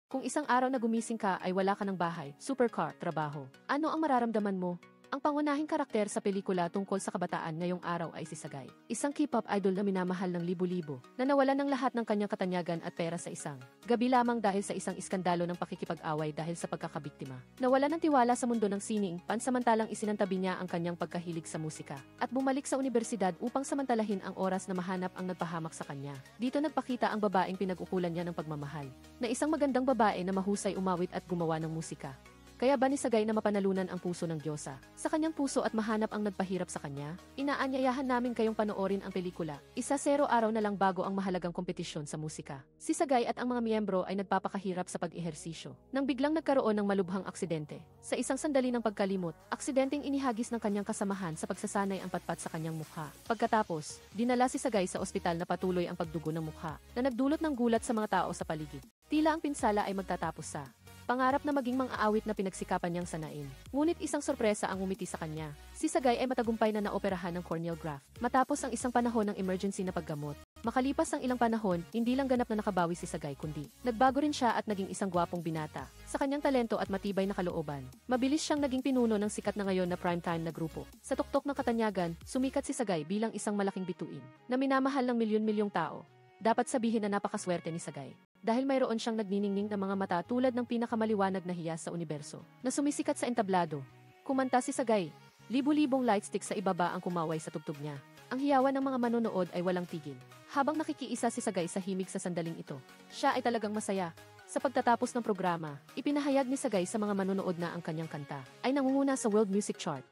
Kung isang araw na gumising ka ay wala ka ng bahay, supercar, trabaho, ano ang mararamdaman mo? Ang pangunahing karakter sa pelikula tungkol sa kabataan ngayong araw ay si Sagay. Isang K-pop idol na minamahal ng libo-libo, na nawalan ng lahat ng kanyang katanyagan at pera sa isang gabi lamang dahil sa isang iskandalo ng pakikipag-away dahil sa pagkakabiktima. Nawalan ng tiwala sa mundo ng sining, pansamantalang isinantabi niya ang kanyang pagkahilig sa musika, at bumalik sa unibersidad upang samantalahin ang oras na mahanap ang nagpahamak sa kanya. Dito nagpakita ang babaeng pinag-ukulan niya ng pagmamahal, na isang magandang babae na mahusay umawit at gumawa ng musika. Kaya ba ni Sagay na mapanalunan ang puso ng Diyosa sa kanyang puso at mahanap ang nagpahirap sa kanya? Inaanyayahan namin kayong panoorin ang pelikula. 1-0 araw na lang bago ang mahalagang kompetisyon sa musika. Si Sagay at ang mga miyembro ay nagpapakahirap sa pag-ehersisyo nang biglang nagkaroon ng malubhang aksidente. Sa isang sandali ng pagkalimot, aksidenteng inihagis ng kanyang kasamahan sa pagsasanay ang patpat sa kanyang mukha. Pagkatapos, dinala si Sagay sa ospital na patuloy ang pagdugo ng mukha, na nagdulot ng gulat sa mga tao sa paligid. Tila ang pinsala ay magtatapos sa pangarap na maging mang-aawit na pinagsikapan niyang sanain. Ngunit isang sorpresa ang umiti sa kanya. Si Sagay ay matagumpay na naoperahan ng corneal graft matapos ang isang panahon ng emergency na paggamot. Makalipas ang ilang panahon, hindi lang ganap na nakabawi si Sagay kundi nagbago rin siya at naging isang gwapong binata. Sa kanyang talento at matibay na kalooban, mabilis siyang naging pinuno ng sikat na ngayon na primetime na grupo. Sa tuktok ng katanyagan, sumikat si Sagay bilang isang malaking bituin na minamahal ng milyon-milyong tao. Dapat sabihin na napakaswerte ni Sagay, dahil mayroon siyang nagniningning na mga mata tulad ng pinakamaliwanag na hiyas sa universo, na sumisikat sa entablado. Kumanta si Sagay, libu-libong lightstick sa ibaba ang kumaway sa tugtog niya. Ang hiyawan ng mga manonood ay walang tigil. Habang nakikiisa si Sagay sa himig sa sandaling ito, siya ay talagang masaya. Sa pagtatapos ng programa, ipinahayag ni Sagay sa mga manonood na ang kanyang kanta ay nangunguna sa World Music Chart.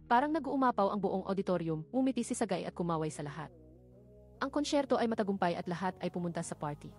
Parang nag-uumapaw ang buong auditorium, umiti si Sagay at kumaway sa lahat. Ang konsyerto ay matagumpay at lahat ay pumunta sa party.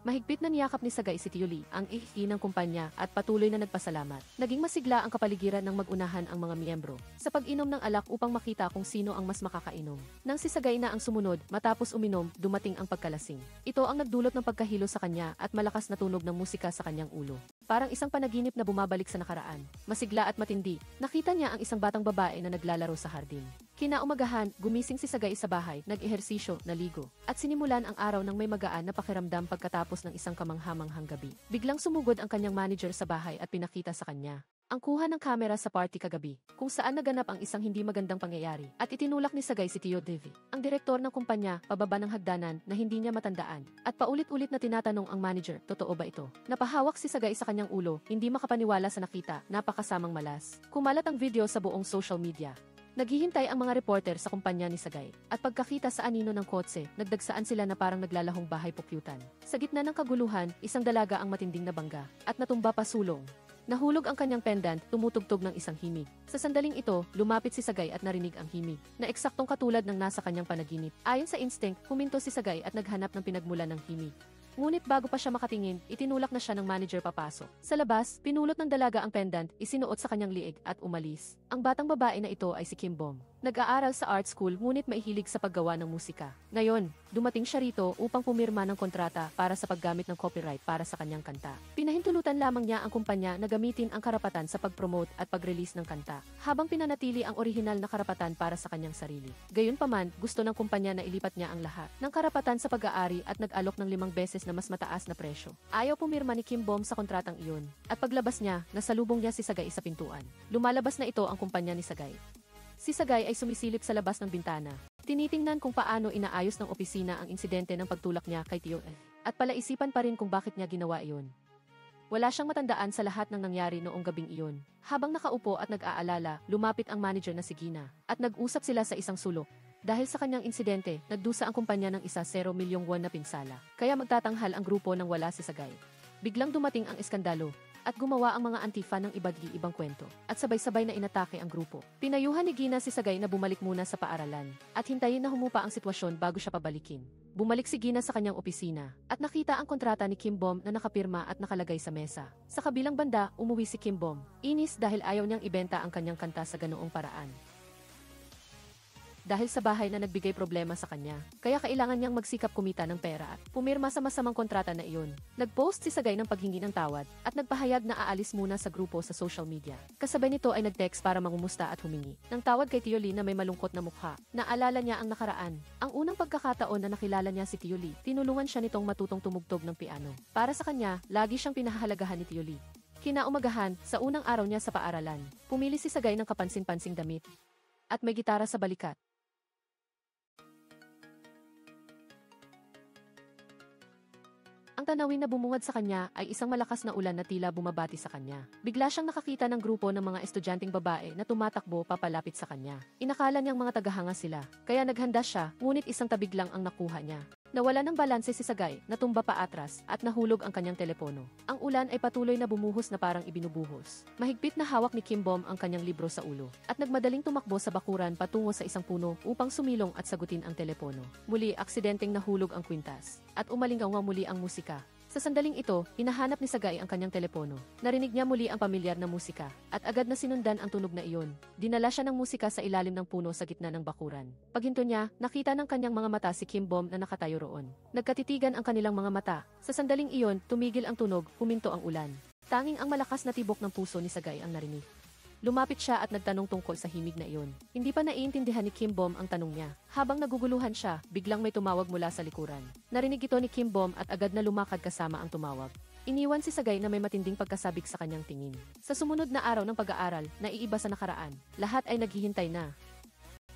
Mahigpit na niyakap ni Sagay si Tio Lee, ang ihki ng kumpanya, at patuloy na nagpasalamat. Naging masigla ang kapaligiran ng mag-unahan ang mga miyembro sa pag-inom ng alak upang makita kung sino ang mas makakainom. Nang si Sagay na ang sumunod, matapos uminom, dumating ang pagkalasing. Ito ang nagdulot ng pagkahilo sa kanya at malakas na tunog ng musika sa kanyang ulo. Parang isang panaginip na bumabalik sa nakaraan. Masigla at matindi, nakita niya ang isang batang babae na naglalaro sa hardin. Kinaumagahan, gumising si Sagay sa bahay, nag-ehersisyo, naligo, at sinimulan ang araw ng may magaan na pakiramdam pagkatapos ng isang kamanghamanghang gabi. Biglang sumugod ang kanyang manager sa bahay at pinakita sa kanya ang kuha ng kamera sa party kagabi, kung saan naganap ang isang hindi magandang pangyayari, at itinulak ni Sagay si Tio Devi, ang direktor ng kumpanya, pababa ng hagdanan na hindi niya matandaan, at paulit-ulit na tinatanong ang manager, totoo ba ito? Napahawak si Sagay sa kanyang ulo, hindi makapaniwala sa nakita, napakasamang malas. Kumalat ang video sa buong social media. Naghihintay ang mga reporter sa kumpanya ni Sagay, at pagkakita sa anino ng kotse, nagdagsaan sila na parang naglalahong bahay pukyutan. Sa gitna ng kaguluhan, isang dalaga ang matinding nabangga, at natumba pa sulong. Nahulog ang kanyang pendant, tumutugtog ng isang himig. Sa sandaling ito, lumapit si Sagay at narinig ang himig, na eksaktong katulad ng nasa kanyang panaginip. Ayon sa instinct, huminto si Sagay at naghanap ng pinagmulan ng himig. Ngunit bago pa siya makatingin, itinulak na siya ng manager papasok. Sa labas, pinulot ng dalaga ang pendant, isinuot sa kanyang liig at umalis. Ang batang babae na ito ay si Kim Bom. Nag-aaral sa art school ngunit maihilig sa paggawa ng musika. Ngayon, dumating siya rito upang pumirma ng kontrata para sa paggamit ng copyright para sa kanyang kanta. Pinahintulutan lamang niya ang kumpanya na gamitin ang karapatan sa pag-promote at pag-release ng kanta, habang pinanatili ang orihinal na karapatan para sa kanyang sarili. Gayunpaman, gusto ng kumpanya na ilipat niya ang lahat ng karapatan sa pag-aari at nag-alok ng 5 beses na mas mataas na presyo. Ayaw pumirma ni Kim Bom sa kontratang iyon, at paglabas niya, nasalubong niya si Sagay sa pintuan. Lumalabas na ito ang kumpanya ni Sagay. Si Sagay ay sumisilip sa labas ng bintana. Tinitingnan kung paano inaayos ng opisina ang insidente ng pagtulak niya kay Tio L. At palaisipan pa rin kung bakit niya ginawa iyon. Wala siyang matandaan sa lahat ng nangyari noong gabing iyon. Habang nakaupo at nag-aalala, lumapit ang manager na si Gina, at nag-usap sila sa isang sulok. Dahil sa kanyang insidente, nagdusa ang kumpanya ng 1 milyong won na pinsala. Kaya magtatanghal ang grupo nang wala si Sagay. Biglang dumating ang iskandalo, at gumawa ang mga antifa ng iba't ibang kwento, at sabay-sabay na inatake ang grupo. Pinayuhan ni Gina si Sagay na bumalik muna sa paaralan, at hintayin na humupa ang sitwasyon bago siya pabalikin. Bumalik si Gina sa kanyang opisina, at nakita ang kontrata ni Kim Bom na nakapirma at nakalagay sa mesa. Sa kabilang banda, umuwi si Kim Bom. Inis dahil ayaw niyang ibenta ang kanyang kanta sa ganoong paraan. dahil sa bahay na nagbigay problema sa kanya. Kaya kailangan niyang magsikap kumita ng pera at pumirma sa masamang kontrata na iyon. Nag-post si Sagay ng paghingi ng tawad at nagpahayag na aalis muna sa grupo sa social media. Kasabay nito ay nag-text para mangumusta at humingi ng tawad kay Tio Lee na may malungkot na mukha. Naalala niya ang nakaraan. Ang unang pagkakataon na nakilala niya si Tio Lee, tinulungan siya nitong matutong tumugtog ng piano. Para sa kanya, lagi siyang pinahahalagahan ni Tio Lee. Kinaumagahan, sa unang araw niya sa paaralan, pumili si Sagay ng kapansin-pansing damit at may gitara sa balikat. Ang tanawin na bumungad sa kanya ay isang malakas na ulan na tila bumabati sa kanya. Bigla siyang nakakita ng grupo ng mga estudyanteng babae na tumatakbo papalapit sa kanya. Inakala niyang mga tagahanga sila, kaya naghanda siya, ngunit isang tabig lang ang nakuha niya. Nawala ng balanse si Sagay, natumba pa atras, at nahulog ang kanyang telepono. Ang ulan ay patuloy na bumuhos na parang ibinubuhos. Mahigpit na hawak ni Kim Bom ang kanyang libro sa ulo, at nagmadaling tumakbo sa bakuran patungo sa isang puno upang sumilong at sagutin ang telepono. Muli, aksidenteng nahulog ang kwintas, at umalingaw muli ang musika. Sa sandaling ito, hinahanap ni Sagay ang kanyang telepono. Narinig niya muli ang pamilyar na musika, at agad na sinundan ang tunog na iyon. Dinala siya ng musika sa ilalim ng puno sa gitna ng bakuran. Paghinto niya, nakita ng kanyang mga mata si Kim Bom na nakatayo roon. Nagkatitigan ang kanilang mga mata. Sa sandaling iyon, tumigil ang tunog, huminto ang ulan. Tanging ang malakas na tibok ng puso ni Sagay ang narinig. Lumapit siya at nagtanong tungkol sa himig na iyon. Hindi pa naiintindihan ni Kim Bom ang tanong niya. Habang naguguluhan siya, biglang may tumawag mula sa likuran. Narinig ito ni Kim Bom at agad na lumakad kasama ang tumawag. Iniwan si Sagay na may matinding pagkasabik sa kanyang tingin. Sa sumunod na araw ng pag-aaral, naiiba sa nakaraan. Lahat ay naghihintay na.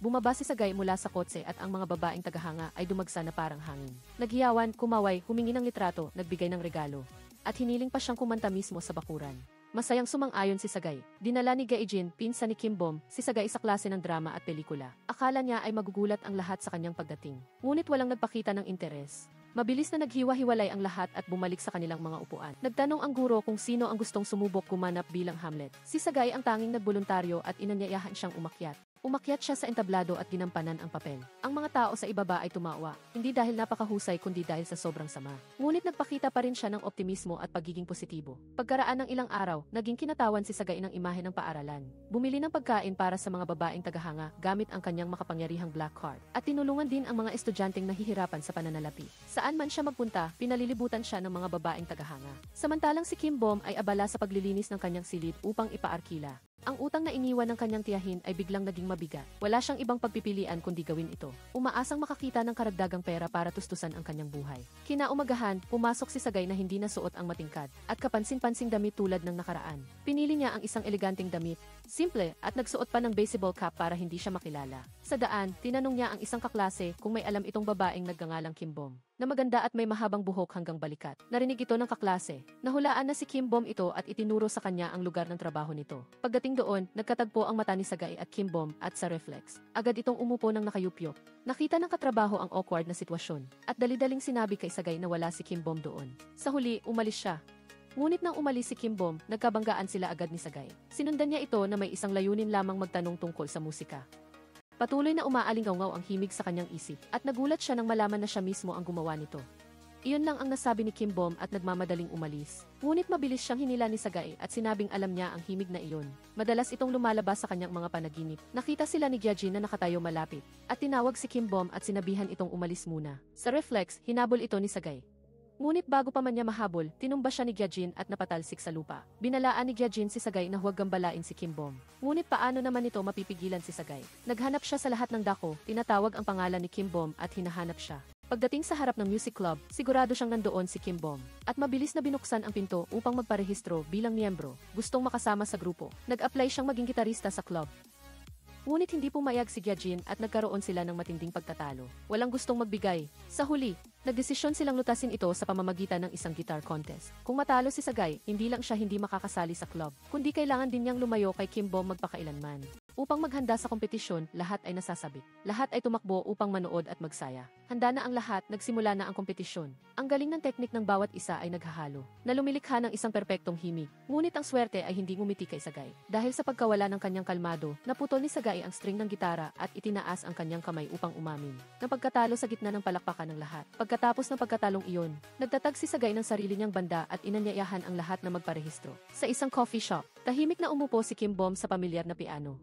Bumaba si Sagay mula sa kotse at ang mga babaeng tagahanga ay dumagsa na parang hangin. Naghiyawan, kumaway, humingi ng litrato, nagbigay ng regalo. At hiniling pa siyang kumanta mismo sa bakuran. Masayang sumang-ayon si Sagay. Dinala ni Gaijin, pinsan ni Kim Bom, si Sagay sa klase ng drama at pelikula. Akala niya ay magugulat ang lahat sa kanyang pagdating. Ngunit walang nagpakita ng interes. Mabilis na naghiwa-hiwalay ang lahat at bumalik sa kanilang mga upuan. Nagtanong ang guro kung sino ang gustong sumubok gumanap bilang Hamlet. Si Sagay ang tanging nagboluntaryo at inanyayahan siyang umakyat. Umakyat siya sa entablado at ginampanan ang papel. Ang mga tao sa ibaba ay tumawa, hindi dahil napakahusay kundi dahil sa sobrang sama. Ngunit nagpakita pa rin siya ng optimismo at pagiging positibo. Pagkaraan ng ilang araw, naging kinatawan si Sagay ng imahe ng paaralan. Bumili ng pagkain para sa mga babaeng tagahanga gamit ang kanyang makapangyarihang black card. At tinulungan din ang mga estudyanteng nahihirapan sa pananalapi. Saan man siya magpunta, pinalilibutan siya ng mga babaeng tagahanga. Samantalang si Kim Bom ay abala sa paglilinis ng kanyang silid upang ipaarkila. Ang utang na iniwan ng kanyang tiyahin ay biglang naging mabigat. Wala siyang ibang pagpipilian kundi gawin ito. Umaasang makakita ng karagdagang pera para tustusan ang kanyang buhay. Kinaumagahan, pumasok si Sagay na hindi nasuot ang matingkad at kapansin-pansing damit tulad ng nakaraan. Pinili niya ang isang eleganteng damit, simple, at nagsuot pa ng baseball cap para hindi siya makilala. Sa daan, tinanong niya ang isang kaklase kung may alam itong babaeng nagngangalang Kim Bom, na maganda at may mahabang buhok hanggang balikat. Narinig ito ng kaklase. Nahulaan na si Kim Bom ito at itinuro sa kanya ang lugar ng trabaho nito. Pagdating doon, nagkatagpo ang mata ni Sagay at Kim Bom at sa reflex. Agad itong umupo ng nakayupyok. Nakita ng katrabaho ang awkward na sitwasyon at dali-daling sinabi kay Sagay na wala si Kim Bom doon. Sa huli, umalis siya. Ngunit nang umalis si Kim Bom, nagkabanggaan sila agad ni Sagay. Sinundan niya ito na may isang layunin lamang magtanong tungkol sa musika. Patuloy na umaalingaw-ngaw ang himig sa kanyang isip at nagulat siya nang malaman na siya mismo ang gumawa nito. Iyon lang ang nasabi ni Kim Bom at nagmamadaling umalis. Ngunit mabilis siyang hinila ni Sagay at sinabing alam niya ang himig na iyon. Madalas itong lumalabas sa kanyang mga panaginip. Nakita sila ni Gyajin na nakatayo malapit at tinawag si Kim Bom at sinabihan itong umalis muna. Sa reflex, hinabol ito ni Sagay. Ngunit bago pa man niya mahabol, tinumba siya ni Gyajin at napatalsik sa lupa. Binalaan ni Gyajin si Sagay na huwag gambalain si Kim Bom. Ngunit paano naman ito mapipigilan si Sagay? Naghanap siya sa lahat ng dako, tinatawag ang pangalan ni Kim Bom at hinahanap siya. Pagdating sa harap ng music club, sigurado siyang nandoon si Kim Bom. At mabilis na binuksan ang pinto upang magparehistro bilang miyembro. Gustong makasama sa grupo. Nag-apply siyang maging gitarista sa club. Ngunit hindi pumayag si Gyajin at nagkaroon sila ng matinding pagtatalo. Walang gustong magbigay. Sa huli, nagdesisyon silang lutasin ito sa pamamagitan ng isang guitar contest. Kung matalo si Sagay, hindi lang siya hindi makakasali sa club, kundi kailangan din niyang lumayo kay Kim Bom magpakailanman. Upang maghanda sa kompetisyon, lahat ay nasasabik. Lahat ay tumakbo upang manood at magsaya. Handa na ang lahat, nagsimula na ang kompetisyon. Ang galing ng teknik ng bawat isa ay naghahalo, na lumilikha ng isang perpektong himig. Ngunit ang swerte ay hindi ngumiti kay Sagay. Dahil sa pagkawala ng kanyang kalmado, naputol ni Sagay ang string ng gitara at itinaas ang kanyang kamay upang umamin. Nang pagkatalo sa gitna ng palakpakan ng lahat. Pagkatapos ng pagkatalong iyon, nagtatag si Sagay ng sarili niyang banda at inanyayahan ang lahat na magparehistro. Sa isang coffee shop, tahimik na umupo si Kim Bom sa pamilyar na piano.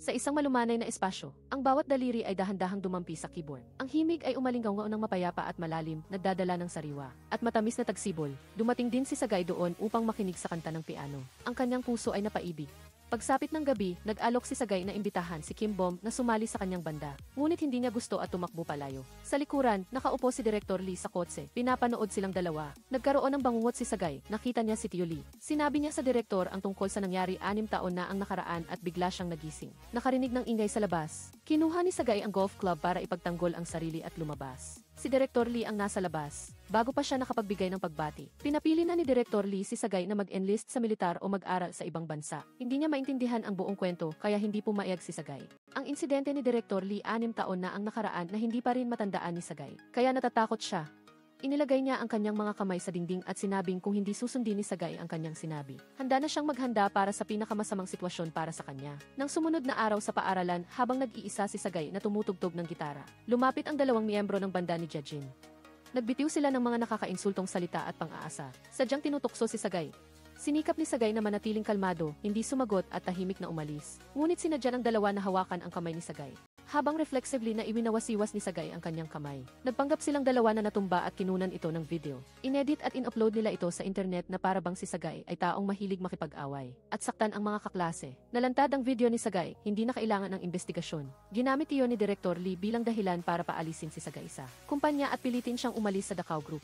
Sa isang malumanay na espasyo, ang bawat daliri ay dahan-dahang dumampi sa keyboard. Ang himig ay umalingaw ng mapayapa at malalim, nagdadala ng sariwa. At matamis na tagsibol, dumating din si Sagay doon upang makinig sa kanta ng piano. Ang kanyang puso ay napaibig. Pagsapit ng gabi, nag-alok si Sagay na imbitahan si Kim Bom na sumali sa kanyang banda. Ngunit hindi niya gusto at tumakbo palayo. Sa likuran, nakaupo si Direktor Lee sa kotse. Pinapanood silang dalawa. Nagkaroon ng bangungot si Sagay. Nakita niya si Tio Lee. Sinabi niya sa direktor ang tungkol sa nangyari 6 taon na ang nakaraan at bigla siyang nagising. Nakarinig ng ingay sa labas. Kinuha ni Sagay ang golf club para ipagtanggol ang sarili at lumabas. Si Direktor Lee ang nasa labas. Bago pa siya nakapagbigay ng pagbati, pinapili na ni Direktor Lee si Sagay na mag-enlist sa militar o mag-aral sa ibang bansa. Hindi niya maintindihan ang buong kwento kaya hindi pumayag si Sagay. Ang insidente ni Direktor Lee 6 taon na ang nakaraan na hindi pa rin matandaan ni Sagay. Kaya natatakot siya. Inilagay niya ang kanyang mga kamay sa dingding at sinabing kung hindi susundin ni Sagay ang kanyang sinabi. Handa na siyang maghanda para sa pinakamasamang sitwasyon para sa kanya. Nang sumunod na araw sa paaralan habang nag-iisa si Sagay na tumutugtog ng gitara, lumapit ang 2 miyembro ng banda ni Jejin. Nagbitiw sila ng mga nakakainsultong salita at pang-aasa. Sadyang tinutukso si Sagay. Sinikap ni Sagay na manatiling kalmado, hindi sumagot at tahimik na umalis. Ngunit sinadya ng 2 na hawakan ang kamay ni Sagay. Habang reflexively na iwinawasiwas ni Sagay ang kanyang kamay. Nagpanggap silang 2 na natumba at kinunan ito ng video. Inedit at in-upload nila ito sa internet na para bang si Sagay ay taong mahilig makipag-away at saktan ang mga kaklase. Nalantad ang video ni Sagay, hindi na kailangan ng investigasyon. Ginamit iyon ni Direktor Lee bilang dahilan para paalisin si Sagay sa kumpanya at pilitin siyang umalis sa Dakao Group.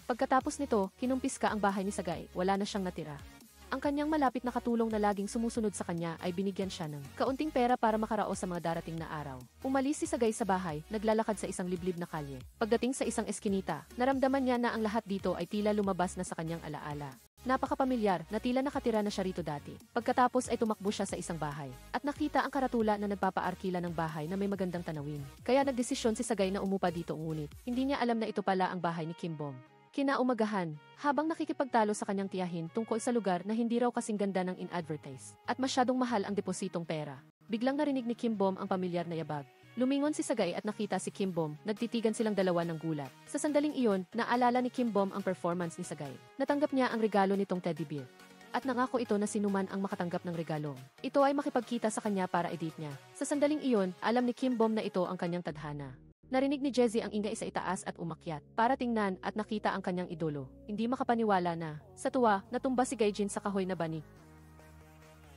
Pagkatapos nito, kinumpiska ang bahay ni Sagay, wala na siyang natira. Ang kanyang malapit na katulong na laging sumusunod sa kanya ay binigyan siya ng kaunting pera para makaraos sa mga darating na araw. Umalis si Sagay sa bahay, naglalakad sa isang liblib na kalye. Pagdating sa isang eskinita, naramdaman niya na ang lahat dito ay tila lumabas na sa kanyang alaala. Napakapamilyar na tila nakatira na siya rito dati. Pagkatapos ay tumakbo siya sa isang bahay at nakita ang karatula na nagpapaarkila ng bahay na may magandang tanawin. Kaya nagdesisyon si Sagay na umupa dito ngunit hindi niya alam na ito pala ang bahay ni Kim Bom. Kinaumagahan, habang nakikipagtalo sa kanyang tiyahin tungkol sa lugar na hindi raw kasing ganda ng in-advertise at masyadong mahal ang depositong pera, biglang narinig ni Kim Bom ang pamilyar na yabag. Lumingon si Sagay at nakita si Kim Bom, nagtitigan silang 2 ng gulat. Sa sandaling iyon, naalala ni Kim Bom ang performance ni Sagay. Natanggap niya ang regalo nitong teddy bear. At nangako ito na sinuman ang makatanggap ng regalo. Ito ay makipagkita sa kanya para i-date niya. Sa sandaling iyon, alam ni Kim Bom na ito ang kanyang tadhana. Narinig ni Jezzy ang ingay sa itaas at umakyat, para tingnan at nakita ang kanyang idolo. Hindi makapaniwala na, sa tuwa, natumba si Gaijin sa kahoy na bani.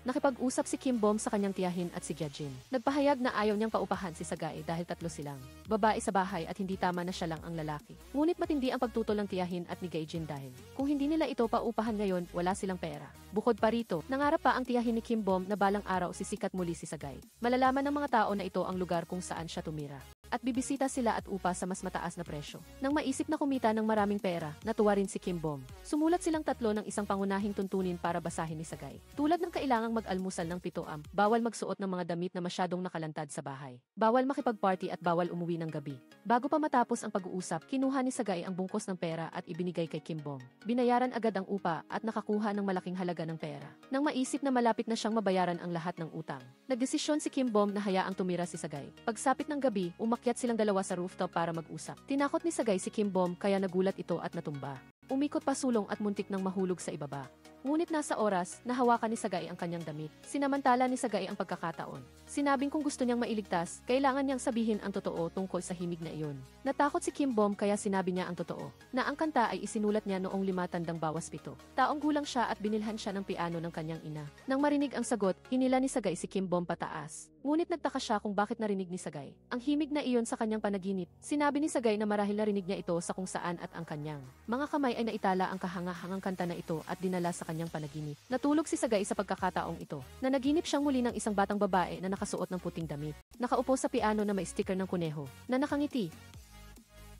Nakipag-usap si Kim Bom sa kanyang tiyahin at si Jejin. Nagpahayag na ayaw niyang paupahan si Sagay dahil 3 silang babae sa bahay at hindi tama na siya lang ang lalaki. Ngunit matindi ang pagtutol ng tiyahin at ni Gaijin dahil kung hindi nila ito paupahan ngayon, wala silang pera. Bukod pa rito, nangarap pa ang tiyahin ni Kim Bom na balang araw sisikat muli si Sagay. Malalaman ng mga tao na ito ang lugar kung saan siya tumira. At bibisita sila at upa sa mas mataas na presyo. Nang maisip na kumita ng maraming pera, natuwa rin si Kim Bom. Sumulat silang 3 ng isang pangunahing tuntunin para basahin ni Sagay. Tulad ng kailangang mag-almusal ng 7 am, bawal magsuot ng mga damit na masyadong nakalantad sa bahay, bawal makipag-party at bawal umuwi ng gabi. Bago pa matapos ang pag-uusap, kinuha ni Sagay ang bungkos ng pera at ibinigay kay Kim Bom. Binayaran agad ang upa at nakakuha ng malaking halaga ng pera. Nang maisip na malapit na siyang mabayaran ang lahat ng utang, nagdesisyon si Kim Bom na hayaang tumira si Sagay. Pagsapit ng gabi, umakyat silang 2 sa rooftop para mag-usap. Tinakot ni Sagay si Kim Bom kaya nagulat ito at natumba. Umikot pa sulong at muntik nang mahulog sa ibaba. Ngunit nasa oras, nahawakan ni Sagay ang kanyang damit. Sinamantala ni Sagay ang pagkakataon. Sinabing kung gusto niyang mailigtas, kailangan niyang sabihin ang totoo tungkol sa himig na iyon. Natakot si Kim Bom kaya sinabi niya ang totoo, na ang kanta ay isinulat niya noong 5 tandang bawas 7. Taong gulang siya at binilhan siya ng piano ng kanyang ina. Nang marinig ang sagot, hinila ni Sagay si Kim Bom pataas. Ngunit nagtaka siya kung bakit narinig ni Sagay ang himig na iyon sa kanyang panaginip. Sinabi ni Sagay na marahil narinig niya ito sa kung saan at ang kanyang mga kamay ay naitala ang kahanga-hangang kanta na ito at dinala sa kanyang panaginip. Natulog si Sagay sa pagkakataong ito. Nanaginip siyang muli ng isang batang babae na nakasuot ng puting damit. Nakaupo sa piano na may sticker ng kuneho na nakangiti.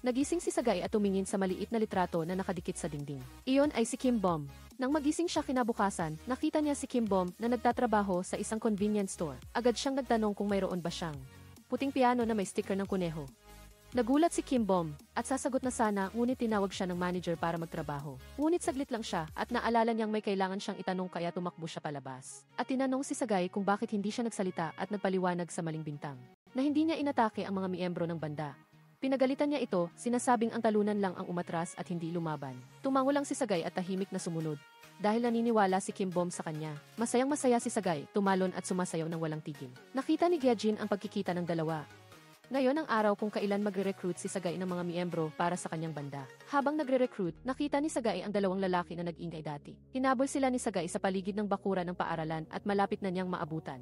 Nagising si Sagay at tumingin sa maliit na litrato na nakadikit sa dingding. Iyon ay si Kim Bom. Nang magising siya kinabukasan, nakita niya si Kim Bom na nagtatrabaho sa isang convenience store. Agad siyang nagtanong kung mayroon ba siyang puting piano na may sticker ng kuneho. Nagulat si Kim Bom at sasagot na sana ngunit tinawag siya ng manager para magtrabaho. Ngunit saglit lang siya at naalala niyang may kailangan siyang itanong kaya tumakbo siya palabas. At tinanong si Sagay kung bakit hindi siya nagsalita at nagpaliwanag sa maling bintang na hindi niya inatake ang mga miyembro ng banda. Pinagalitan niya ito, sinasabing ang talunan lang ang umatras at hindi lumaban. Tumango lang si Sagay at tahimik na sumunod. dahil naniniwala si Kim Bom sa kanya. Masayang-masaya si Sagay, tumalon at sumasayaw ng walang tigil. Nakita ni Gyejin ang pagkikita ng dalawa. Ngayon ang araw kung kailan magre-recruit si Sagay ng mga miyembro para sa kanyang banda. Habang nagre-recruit, nakita ni Sagay ang dalawang lalaki na nag-ingay dati. Hinabol sila ni Sagay sa paligid ng bakuran ng paaralan at malapit na niyang maabutan.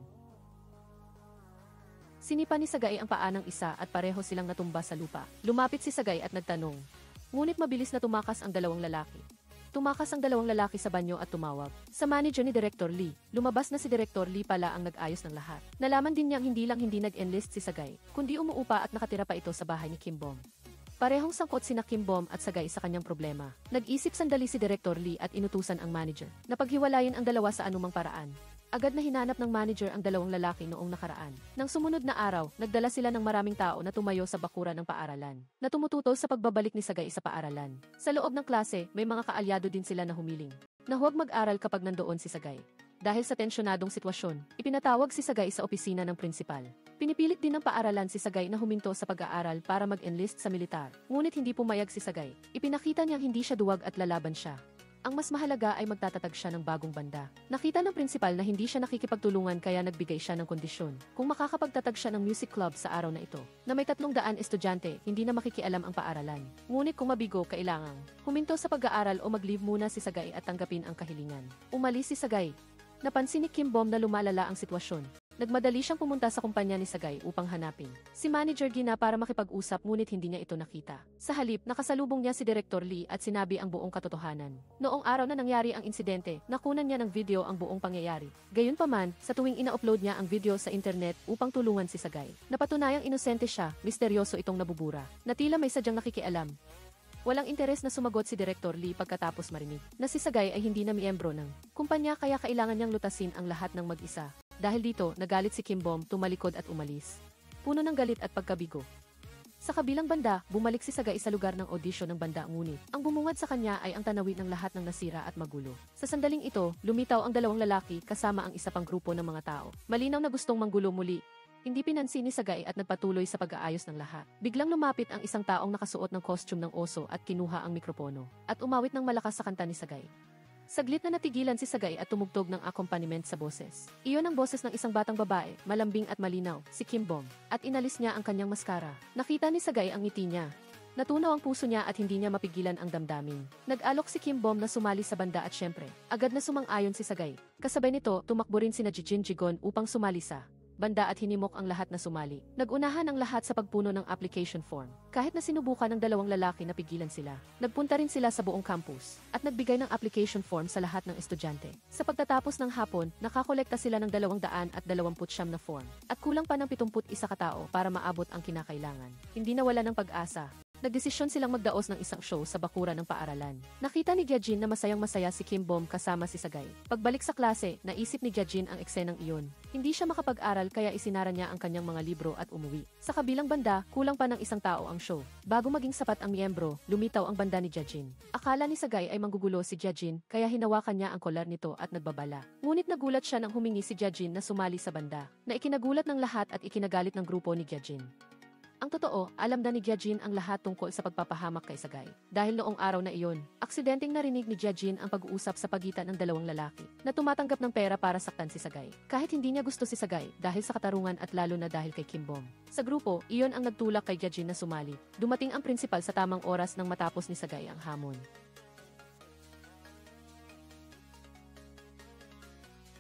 Sinipa ni Sagay ang paa ng isa at pareho silang natumba sa lupa. Lumapit si Sagay at nagtanong. Ngunit mabilis na tumakas ang dalawang lalaki. Tumakas ang dalawang lalaki sa banyo at tumawag sa manager ni Director Lee. Lumabas na si Director Lee pala ang nag-ayos ng lahat. Nalaman din niyang hindi nag-enlist si Sagay, kundi umuupa at nakatira pa ito sa bahay ni Kim Bom. Parehong sangkot sina Kim Bom at Sagay sa kanyang problema. Nag-isip sandali si Director Lee at inutusan ang manager na paghiwalayin ang dalawa sa anumang paraan. Agad na hinanap ng manager ang dalawang lalaki noong nakaraan. Nang sumunod na araw, nagdala sila ng maraming tao na tumayo sa bakuran ng paaralan, na tumututol sa pagbabalik ni Sagay sa paaralan. Sa loob ng klase, may mga kaalyado din sila na humiling na huwag mag-aral kapag nandoon si Sagay. Dahil sa tensyonadong sitwasyon, ipinatawag si Sagay sa opisina ng prinsipal. Pinipilit din ng paaralan si Sagay na huminto sa pag-aaral para mag-enlist sa militar. Ngunit hindi pumayag si Sagay. Ipinakita niyang hindi siya duwag at lalaban siya. Ang mas mahalaga ay magtatatag siya ng bagong banda. Nakita ng prinsipal na hindi siya nakikipagtulungan kaya nagbigay siya ng kondisyon. Kung makakapagtatag siya ng music club sa araw na ito, na may 300 estudyante, hindi na makikialam ang paaralan. Ngunit kung mabigo, kailangang huminto sa pag-aaral o mag-leave muna si Sagay at tanggapin ang kahilingan. Umalis si Sagay. Napansin ni Kim Bom na lumalala ang sitwasyon. Nagmadali siyang pumunta sa kumpanya ni Sagay upang hanapin si Manager Gina para makipag-usap ngunit hindi niya ito nakita. Sa halip, nakasalubong niya si Director Lee at sinabi ang buong katotohanan. Noong araw na nangyari ang insidente, nakunan niya ng video ang buong pangyayari. Gayunpaman, sa tuwing ina-upload niya ang video sa internet upang tulungan si Sagay, napatunayang inosente siya, misteryoso itong nabubura, na tila may sadyang nakikialam. Walang interes na sumagot si Director Lee pagkatapos marinig na si Sagay ay hindi na miyembro ng kumpanya kaya kailangan niyang lutasin ang lahat ng mag-isa. Dahil dito, nagalit si Kim Bom, tumalikod at umalis. Puno ng galit at pagkabigo. Sa kabilang banda, bumalik si Sagay sa lugar ng audition ng banda ngunit ang bumungad sa kanya ay ang tanawin ng lahat ng nasira at magulo. Sa sandaling ito, lumitaw ang dalawang lalaki kasama ang isa pang grupo ng mga tao. Malinaw na gustong manggulo muli. Hindi pinansin ni Sagay at nagpatuloy sa pag-aayos ng lahat. Biglang lumapit ang isang taong nakasuot ng costume ng oso at kinuha ang mikropono at umawit ng malakas sa kanta ni Sagay. Saglit na natigilan si Sagay at tumugtog ng accompaniment sa boses. Iyon ang boses ng isang batang babae, malambing at malinaw, si Kim Bom, at inalis niya ang kanyang maskara. Nakita ni Sagay ang ngiti niya. Natunaw ang puso niya at hindi niya mapigilan ang damdamin. Nag-alok si Kim Bom na sumali sa banda at syempre, agad na sumang-ayon si Sagay. Kasabay nito, tumakbo rin sina Jijin Jigon upang sumali sa banda at hinimok ang lahat na sumali. Nagunahan ang lahat sa pagpuno ng application form. Kahit na sinubukan ng dalawang lalaki na pigilan sila, nagpunta rin sila sa buong campus at nagbigay ng application form sa lahat ng estudyante. Sa pagtatapos ng hapon, nakakolekta sila ng 229 na form at kulang pa ng 71 katao para maabot ang kinakailangan. Hindi nawala ng pag-asa. Nagdesisyon silang magdaos ng isang show sa bakuran ng paaralan. Nakita ni Gyejin na masayang-masaya si Kim Bom kasama si Sagay. Pagbalik sa klase, naisip ni Gyejin ang eksenang iyon. Hindi siya makapag-aral kaya isinara niya ang kanyang mga libro at umuwi. Sa kabilang banda, kulang pa ng isang tao ang show. Bago maging sapat ang miyembro, lumitaw ang banda ni Gyejin. Akala ni Sagay ay manggugulo si Gyejin kaya hinawakan niya ang kolar nito at nagbabala. Ngunit nagulat siya nang humingi si Gyejin na sumali sa banda, na ikinagulat ng lahat at ikinagalit ng grupo ni Gyejin. Ang totoo, alam na ni Gyejin ang lahat tungkol sa pagpapahamak kay Sagay. Dahil noong araw na iyon, aksidenteng narinig ni Gyejin ang pag-uusap sa pagitan ng dalawang lalaki na tumatanggap ng pera para saktan si Sagay. Kahit hindi niya gusto si Sagay dahil sa katarungan at lalo na dahil kay Kim Bom. Sa grupo, iyon ang nagtulak kay Gyejin na sumali. Dumating ang prinsipal sa tamang oras nang matapos ni Sagay ang hamon.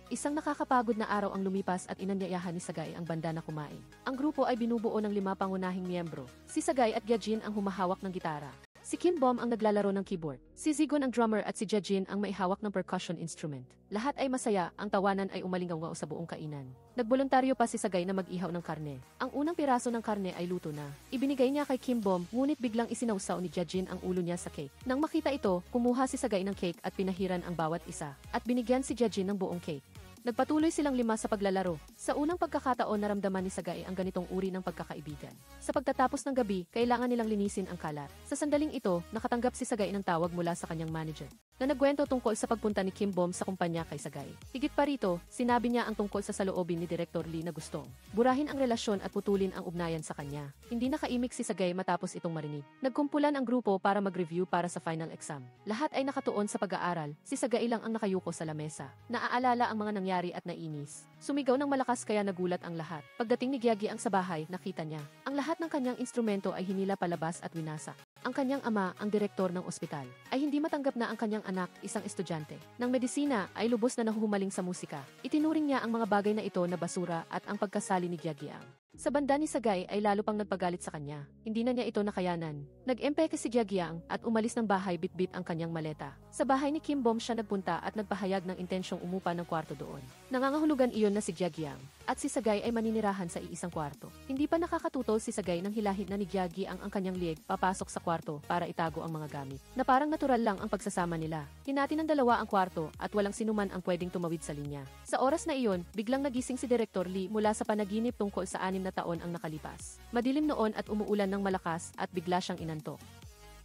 Isang nakakapagod na araw ang lumipas at inanyayahan ni Sagay ang banda na kumain. Ang grupo ay binubuo ng 5 pangunahing miyembro. Si Sagay at Gyejin ang humahawak ng gitara. Si Kim Bom ang naglalaro ng keyboard. Si Zigon ang drummer at si Gyejin ang maihawak ng percussion instrument. Lahat ay masaya, ang tawanan ay umalingaw sa buong kainan. Nagboluntaryo pa si Sagay na mag-ihaw ng karne. Ang unang piraso ng karne ay luto na. Ibinigay niya kay Kim Bom, ngunit biglang isinawsaw ni Gyejin ang ulo niya sa cake. Nang makita ito, kumuha si Sagay ng cake at pinahiran ang bawat isa. At binigyan si Gyejin ng buong cake. Nagpatuloy silang 5 sa paglalaro. Sa unang pagkakataon naramdaman ni Sagay ang ganitong uri ng pagkakaibigan. Sa pagtatapos ng gabi, kailangan nilang linisin ang kalat. Sa sandaling ito, nakatanggap si Sagay ng tawag mula sa kanyang manager. na nagkwento tungkol sa pagpunta ni Kim Bom sa kumpanya kay Sagay. Higit pa rito, sinabi niya ang tungkol sa saloobin ni Director Lee na gustong burahin ang relasyon at putulin ang ugnayan sa kanya. Hindi nakaimik si Sagay matapos itong marinig. Nagkumpulan ang grupo para mag-review para sa final exam. Lahat ay nakatuon sa pag-aaral, si Sagay lang ang nakayuko sa lamesa. Naaalala ang mga nangyari at nainis. Sumigaw ng malakas kaya nagulat ang lahat. Pagdating ni Gyagyang sa bahay, nakita niya ang lahat ng kanyang instrumento ay hinila palabas at winasak. Ang kanyang ama, ang direktor ng ospital, ay hindi matanggap na ang kanyang anak, isang estudyante ng medisina, ay lubos na nahuhumaling sa musika. Itinuring niya ang mga bagay na ito na basura at ang pagkasali ni Gyagyang sa banda ni Sagay ay lalo pang nagpagalit sa kanya. Hindi na niya ito nakayanan. Nag-empeke si Gyagyang at umalis ng bahay bitbit ang kanyang maleta. Sa bahay ni Kim Bom siya nagpunta at nagpahayag ng intensyong umupa ng kwarto doon. Nangangahulugan iyon na si Gyagyang at si Sagay ay maninirahan sa iisang kwarto. Hindi pa nakakatutol si Sagay nang hilahin na ni Gyagyang ang kanyang lieg papasok sa kwarto para itago ang mga gamit. Na parang natural lang ang pagsasama nila. Hinati ng dalawa ang kwarto at walang sinuman ang pwedeng tumawid sa linya. Sa oras na iyon, biglang nagising si Director Lee mula sa panaginip tungkol sa 6 na taon ang nakalipas. Madilim noon at umuulan ng malakas at bigla siyang inantok.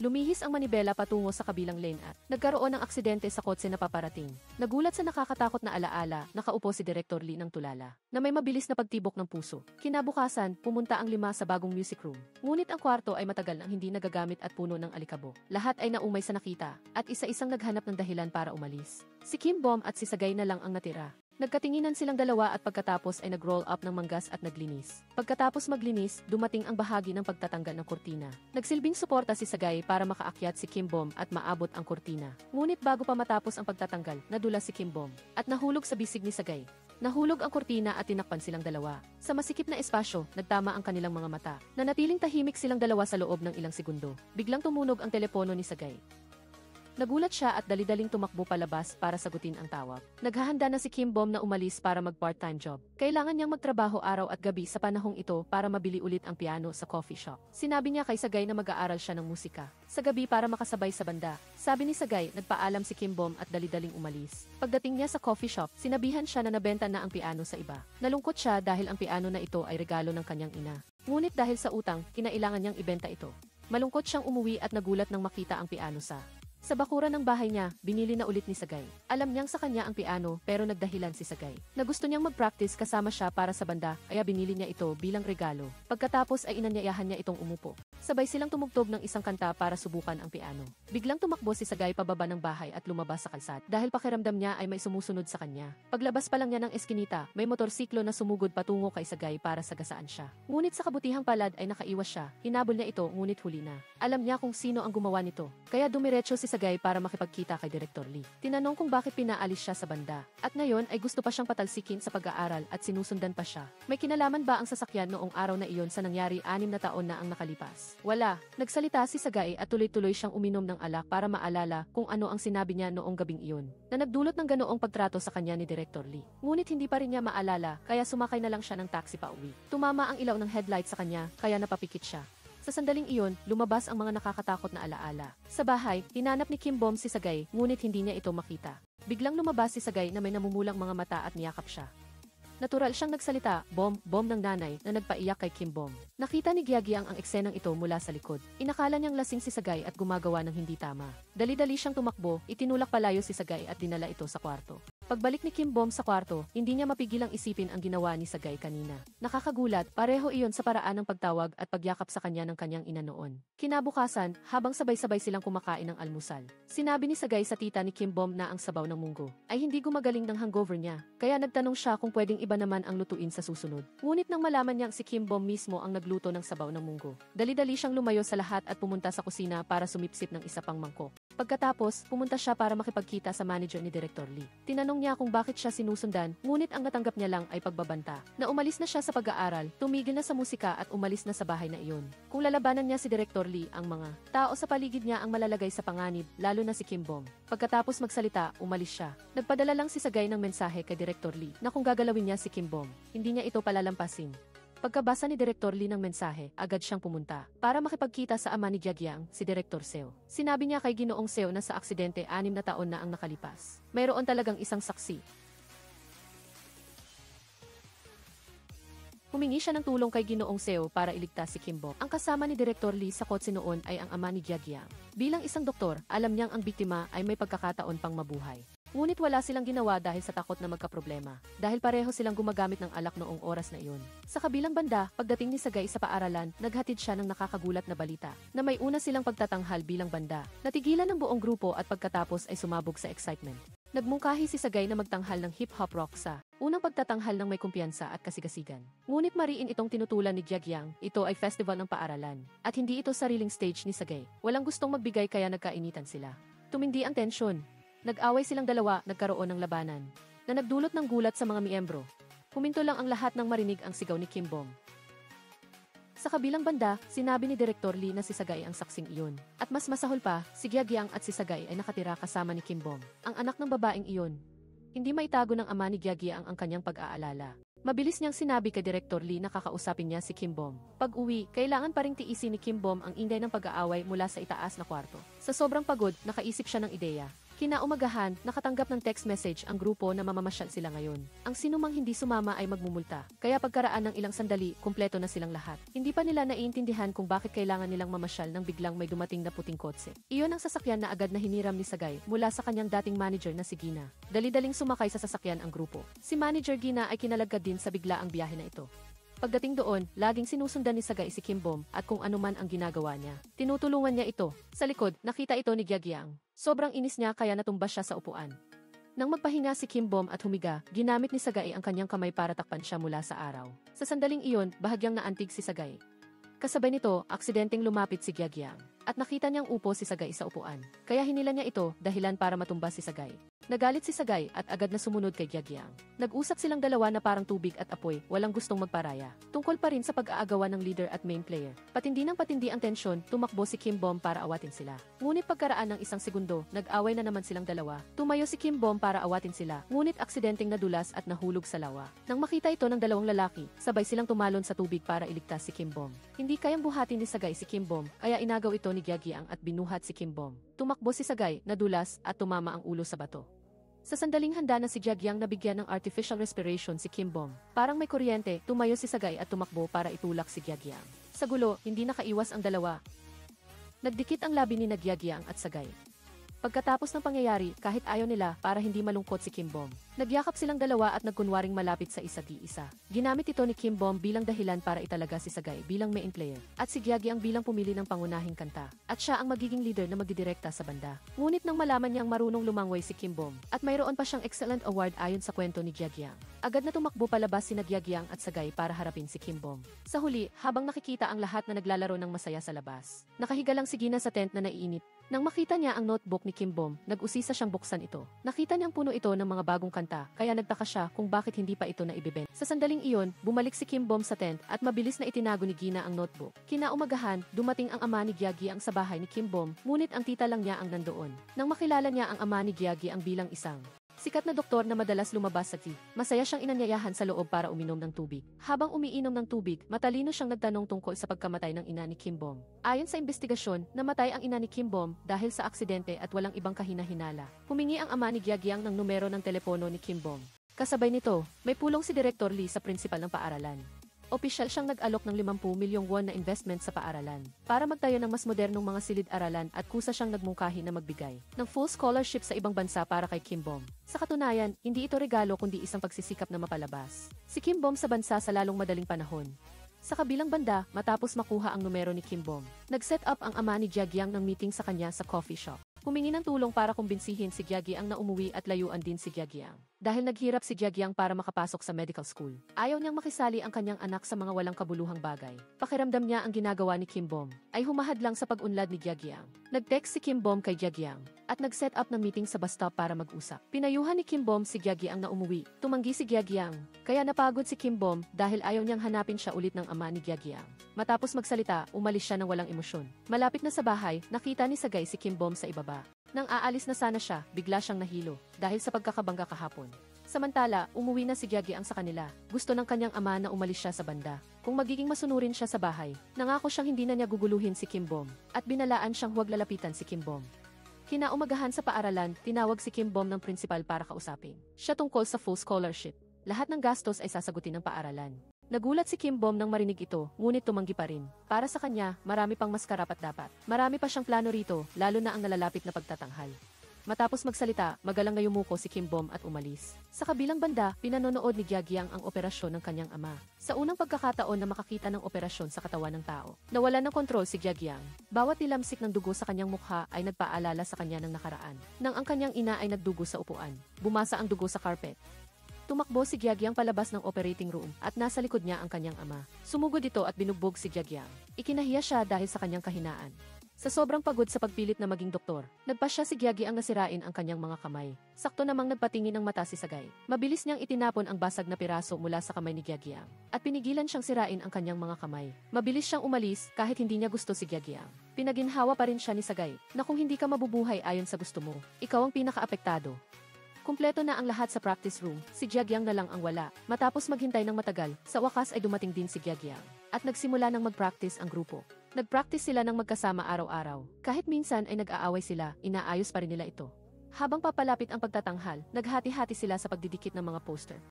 Lumihis ang manibela patungo sa kabilang lane at nagkaroon ng aksidente sa kotse na paparating. Nagulat sa nakakatakot na alaala, nakaupo si Director Lee ng tulala, na may mabilis na pagtibok ng puso. Kinabukasan, pumunta ang 5 sa bagong music room. Ngunit ang kwarto ay matagal nang hindi nagagamit at puno ng alikabok. Lahat ay naumay sa nakita, at isa-isang naghanap ng dahilan para umalis. Si Kim Bom at si Sagay na lang ang natira. Nagkatinginan silang dalawa at pagkatapos ay nag-roll up ng manggas at naglinis. Pagkatapos maglinis, dumating ang bahagi ng pagtatanggal ng kurtina. Nagsilbing suporta si Sagay para makaakyat si Kim Bom at maabot ang kurtina. Ngunit bago pa matapos ang pagtatanggal, nadula si Kim Bom at nahulog sa bisig ni Sagay. Nahulog ang kurtina at tinakpan silang dalawa. Sa masikip na espasyo, nagtama ang kanilang mga mata. Nanatiling tahimik silang dalawa sa loob ng ilang segundo. Biglang tumunog ang telepono ni Sagay. Nagulat siya at dali-daling tumakbo palabas para sagutin ang tawag. Naghahanda na si Kim Bom na umalis para mag-part-time job. Kailangan niyang magtrabaho araw at gabi sa panahong ito para mabili ulit ang piano sa coffee shop. Sinabi niya kay Sagay na mag-aaral siya ng musika sa gabi para makasabay sa banda. Sabi ni Sagay, nagpaalam si Kim Bom at dali-daling umalis. Pagdating niya sa coffee shop, sinabihan siya na nabenta na ang piano sa iba. Nalungkot siya dahil ang piano na ito ay regalo ng kanyang ina. Ngunit dahil sa utang, kinailangan niyang ibenta ito. Malungkot siyang umuwi at nagulat nang makita ang piano sa bakuran ng bahay niya, binili na ulit ni Sagay. Alam niyang sa kanya ang piano pero nagdahilan si Sagay na gusto niyang mag-practice kasama siya para sa banda kaya binili niya ito bilang regalo. Pagkatapos ay inanyayahan niya itong umupo. Sabay silang tumugtog ng isang kanta para subukan ang piano. Biglang tumakbo si Sagay pababa ng bahay at lumabas sa kalsada dahil pakiramdam niya ay may sumusunod sa kanya. Paglabas pa lang niya ng eskinita, may motorsiklo na sumugod patungo kay Sagay para sagasaan siya. Ngunit sa kabutihang palad ay nakaiwas siya. Hinabol niya ito ngunit huli na. Alam niya kung sino ang gumawa nito. Kaya dumiretso si Sagay para makipagkita kay Director Lee. Tinanong kung bakit pinaalis siya sa banda. At ngayon ay gusto pa siyang patalsikin sa pag-aaral at sinusundan pa siya. May kinalaman ba ang sasakyan noong araw na iyon sa nangyari 6 na taon na ang nakalipas? Wala. Nagsalita si Sagay at tuloy-tuloy siyang uminom ng alak para maalala kung ano ang sinabi niya noong gabing iyon. Na nagdulot ng ganoong pagtrato sa kanya ni Director Lee. Ngunit hindi pa rin niya maalala kaya sumakay na lang siya ng taxi pa uwi. Tumama ang ilaw ng headlight sa kanya kaya napapikit siya. Sa sandaling iyon, lumabas ang mga nakakatakot na alaala. Sa bahay, hinanap ni Kim Bom si Sagay, ngunit hindi niya ito makita. Biglang lumabas si Sagay na may namumulang mga mata at niyakap siya. Natural siyang nagsalita, Bom ng nanay na nagpaiyak kay Kim Bom. Nakita ni Gyagyang ang eksenang ito mula sa likod. Inakala niyang lasing si Sagay at gumagawa ng hindi tama. Dali-dali siyang tumakbo, itinulak palayo si Sagay at dinala ito sa kwarto. Pagbalik ni Kim Bom sa kwarto, hindi niya mapigilang isipin ang ginawa ni Sagay kanina. Nakakagulat, pareho iyon sa paraan ng pagtawag at pagyakap sa kanya ng kanyang ina noon. Kinabukasan, habang sabay-sabay silang kumakain ng almusal, sinabi ni Sagay sa tita ni Kim Bom na ang sabaw ng munggo ay hindi gumagaling ng hangover niya, kaya nagtanong siya kung pwedeng iba naman ang lutuin sa susunod. Ngunit nang malaman niyang si Kim Bom mismo ang nagluto ng sabaw ng munggo, dali-dali siyang lumayo sa lahat at pumunta sa kusina para sumipsip ng isa pang mangkok. Pagkatapos, pumunta siya para makipagkita sa manager ni Director Lee. Tinanong niya kung bakit siya sinusundan, ngunit ang natanggap niya lang ay pagbabanta. Na umalis na siya sa pag-aaral, tumigil na sa musika at umalis na sa bahay na iyon. Kung lalabanan niya si Director Lee, ang mga tao sa paligid niya ang malalagay sa panganib, lalo na si Kim Bom. Pagkatapos magsalita, umalis siya. Nagpadala lang si Sagay ng mensahe kay Director Lee na kung gagalawin niya si Kim Bom, hindi niya ito palalampasin. Pagkabasa ni Director Lee ng mensahe, agad siyang pumunta para makipagkita sa ama ni Gyagyang, si Director Seo. Sinabi niya kay Ginoong Seo na sa aksidente 6 na taon na ang nakalipas. Mayroon talagang isang saksi. Humingi siya ng tulong kay Ginoong Seo para iligtas si Kim Bom. Ang kasama ni Direktor Lee sa kotse noon ay ang ama ni Gyagyang. Bilang isang doktor, alam niyang ang biktima ay may pagkakataon pang mabuhay. Ngunit wala silang ginawa dahil sa takot na magkaproblema, dahil pareho silang gumagamit ng alak noong oras na iyon. Sa kabilang banda, pagdating ni Sagay sa paaralan, naghatid siya ng nakakagulat na balita, na may una silang pagtatanghal bilang banda. Natigilan ng buong grupo at pagkatapos ay sumabog sa excitement. Nagmungkahi si Sagay na magtanghal ng hip-hop rock sa unang pagtatanghal ng may kumpiyansa at kasigasigan. Ngunit mariin itong tinutulan ni Gyagyang, ito ay festival ng paaralan, at hindi ito sariling stage ni Sagay. Walang gustong magbigay kaya nagkainitan sila. Tumindi ang tensyon. Nag-away silang dalawa, nagkaroon ng labanan, na nagdulot ng gulat sa mga miyembro. Huminto lang ang lahat nang marinig ang sigaw ni Kim Bom. Sa kabilang banda, sinabi ni Direktor Lee na si Sagay ang saksing iyon. At mas masahol pa, si Gyagyang at si Sagay ay nakatira kasama ni Kim Bom, ang anak ng babaeng iyon. Hindi maitago ng ama ni Gyagyang ang kanyang pag-aalala. Mabilis niyang sinabi kay Direktor Lee na kakausapin niya si Kim Bom. Pag-uwi, kailangan pa ring tiisin ni Kim Bom ang ingay ng pag-aaway mula sa itaas na kwarto. Sa sobrang pagod, nakaisip siya ng ideya. Kinaumagahan, nakatanggap ng text message ang grupo na mamamasyal sila ngayon. Ang sinumang hindi sumama ay magmumulta. Kaya pagkaraan ng ilang sandali, kumpleto na silang lahat. Hindi pa nila naiintindihan kung bakit kailangan nilang mamasyal nang biglang may dumating na puting kotse. Iyon ang sasakyan na agad na hiniram ni Sagay mula sa kanyang dating manager na si Gina. Dali-daling sumakay sa sasakyan ang grupo. Si Manager Gina ay kinalagad din sa biglaang biyahe na ito. Pagdating doon, laging sinusundan ni Sagay si Kim Bom at kung ano man ang ginagawa niya. Tinutulungan niya ito. Sa likod, nakita ito ni Gyagyang. Sobrang inis niya kaya natumba siya sa upuan. Nang magpahinga si Kim Bom at humiga, ginamit ni Sagay ang kanyang kamay para takpan siya mula sa araw. Sa sandaling iyon, bahagyang naantig si Sagay. Kasabay nito, aksidenteng lumapit si Gyagyang at nakita niyang upo si Sagay sa upuan. Kaya hinila niya ito dahilan para matumba si Sagay. Nagalit si Sagay at agad na sumunod kay Gyagyang. Nag-usap silang dalawa na parang tubig at apoy, walang gustong magparaya. Tungkol pa rin sa pag-aagawan ng leader at main player. Patindi ng patindi ang tensyon, tumakbo si Kim Bom para awatin sila. Ngunit pagkaraan ng isang segundo, nag-away na naman silang dalawa. Tumayo si Kim Bom para awatin sila, ngunit aksidenteng nadulas at nahulog sa lawa. Nang makita ito ng dalawang lalaki, sabay silang tumalon sa tubig para iligtas si Kim Bom. Hindi kayang buhatin ni Sagay si Kim Bom, kaya inagaw ito ni Gyagyang at binuhat si Kim Bom. Tumakbo si Sagay, nadulas at tumama ang ulo sa bato. Sa sandaling handa na si Gyagyang nabigyan ng artificial respiration si Kim Bom. Parang may kuryente, tumayo si Sagay at tumakbo para itulak si Gyagyang. Sa gulo, hindi nakaiwas ang dalawa. Nagdikit ang labi ni Gyagyang at Sagay. Pagkatapos ng pangyayari, kahit ayaw nila para hindi malungkot si Kim Bom, nagyakap silang dalawa at nagkunwaring malapit sa isa't isa. Ginamit ito ni Kim Bom bilang dahilan para italaga si Sagay bilang main player at si Gyagyang bilang pumili ng pangunahing kanta at siya ang magiging leader na magdidirekta sa banda. Ngunit nang malaman niyang marunong lumangway si Kim Bom at mayroon pa siyang excellent award ayon sa kwento ni Gyagyang, agad na tumakbo palabas si Gyagyang at Sagay para harapin si Kim Bom. Sa huli, habang nakikita ang lahat na naglalaro ng masaya sa labas, nakahiga lang si Gina sa tent na naiinip. Nang makita niya ang notebook ni Kim Bom, nag-usisa siyang buksan ito. Nakita niyang puno ito ng mga bagong kanta, kaya nagtaka siya kung bakit hindi pa ito naibibenta. Sa sandaling iyon, bumalik si Kim Bom sa tent at mabilis na itinago ni Gina ang notebook. Kinaumagahan, dumating ang ama ni Gyagyang sa bahay ni Kim Bom, ngunit ang tita lang niya ang nandoon. Nang makilala niya ang ama ni Gyagyang bilang isang sikat na doktor na madalas lumabas sa TV, masaya siyang inanyayahan sa loob para uminom ng tubig. Habang umiinom ng tubig, matalino siyang nagtanong tungkol sa pagkamatay ng ina ni Kim Bom. Ayon sa investigasyon, namatay ang ina ni Kim Bom dahil sa aksidente at walang ibang kahina-hinala. Humingi ang ama ni Gyagyang ng numero ng telepono ni Kim Bom. Kasabay nito, may pulong si Direktor Lee sa prinsipal ng paaralan. Opisyal siyang nag-alok ng 50 milyong won na investment sa paaralan para magtayo ng mas modernong mga silid-aralan at kusa siyang nagmungkahi na magbigay ng full scholarship sa ibang bansa para kay Kim Bom. Sa katunayan, hindi ito regalo kundi isang pagsisikap na mapalabas si Kim Bom sa bansa sa lalong madaling panahon. Sa kabilang banda, matapos makuha ang numero ni Kim Bom, nag-set up ang ama ni Gyagyang ng meeting sa kanya sa coffee shop. Humingi ng tulong para kumbinsihin si Gyagyang na umuwi at layuan din si Gyagyang. Dahil naghirap si Gyagyang para makapasok sa medical school. Ayaw niyang makisali ang kanyang anak sa mga walang kabuluhang bagay. Pakiramdam niya ang ginagawa ni Kim Bom ay humahad lang sa pag-unlad ni Gyagyang. Nag-text si Kim Bom kay Gyagyang at nag-set up ng meeting sa bus stop para mag-usap. Pinayuhan ni Kim Bom si Gyagyang na umuwi. Tumanggi si Gyagyang. Kaya napagod si Kim Bom dahil ayaw niyang hanapin siya ulit ng ama ni Gyagyang. Matapos magsalita, umalis siya ng walang emosyon. Malapit na sa bahay, nakita ni Sagay si Kim Bom sa ibaba. Nang aalis na sana siya, bigla siyang nahilo dahil sa pagkakabangga kahapon. Samantala, umuwi na si Gyagyang sa kanila. Gusto ng kanyang ama na umalis siya sa banda. Kung magiging masunurin siya sa bahay, nangako siyang hindi na niya guguluhin si Kim Bom at binalaan siyang huwag lalapitan si Kim Bom. Kinaumagahan sa paaralan, tinawag si Kim Bom ng prinsipal para kausapin siya tungkol sa full scholarship. Lahat ng gastos ay sasagutin ng paaralan. Nagulat si Kim Bom nang marinig ito, ngunit tumanggi pa rin. Para sa kanya, marami pang mas karapat-dapat. Marami pa siyang plano rito, lalo na ang nalalapit na pagtatanghal. Matapos magsalita, magalang na yumuko si Kim Bom at umalis. Sa kabilang banda, pinanonood ni Gyagyang ang operasyon ng kanyang ama. Sa unang pagkakataon na makakita ng operasyon sa katawan ng tao, nawalan ng kontrol si Gyagyang. Bawat nilamsik ng dugo sa kanyang mukha ay nagpaalala sa kanya ng nakaraan. Nang ang kanyang ina ay nagdugo sa upuan, bumasa ang dugo sa carpet. Tumakbo si Gyagyang palabas ng operating room at nasa likod niya ang kanyang ama. Sumugod ito at binugbog si Gyagyang. Ikinahiya siya dahil sa kanyang kahinaan. Sa sobrang pagod sa pagpilit na maging doktor, nagpasya si Gyagyang na sirain ang kanyang mga kamay. Sakto namang nagpatingin ng mata si Sagay. Mabilis niyang itinapon ang basag na piraso mula sa kamay ni Gyagyang at pinigilan siyang sirain ang kanyang mga kamay. Mabilis siyang umalis kahit hindi niya gusto si Gyagyang. Pinaginhawa pa rin siya ni Sagay na kung hindi ka mabubuhay ayon sa gusto mo, ikaw ang pinakaapektado. Kumpleto na ang lahat sa practice room, si Gyagyang na lang ang wala. Matapos maghintay ng matagal, sa wakas ay dumating din si Gyagyang. At nagsimula ng mag-practice ang grupo. Nag-practice sila ng magkasama araw-araw. Kahit minsan ay nag-aaway sila, inaayos pa rin nila ito. Habang papalapit ang pagtatanghal, naghati-hati sila sa pagdidikit ng mga poster.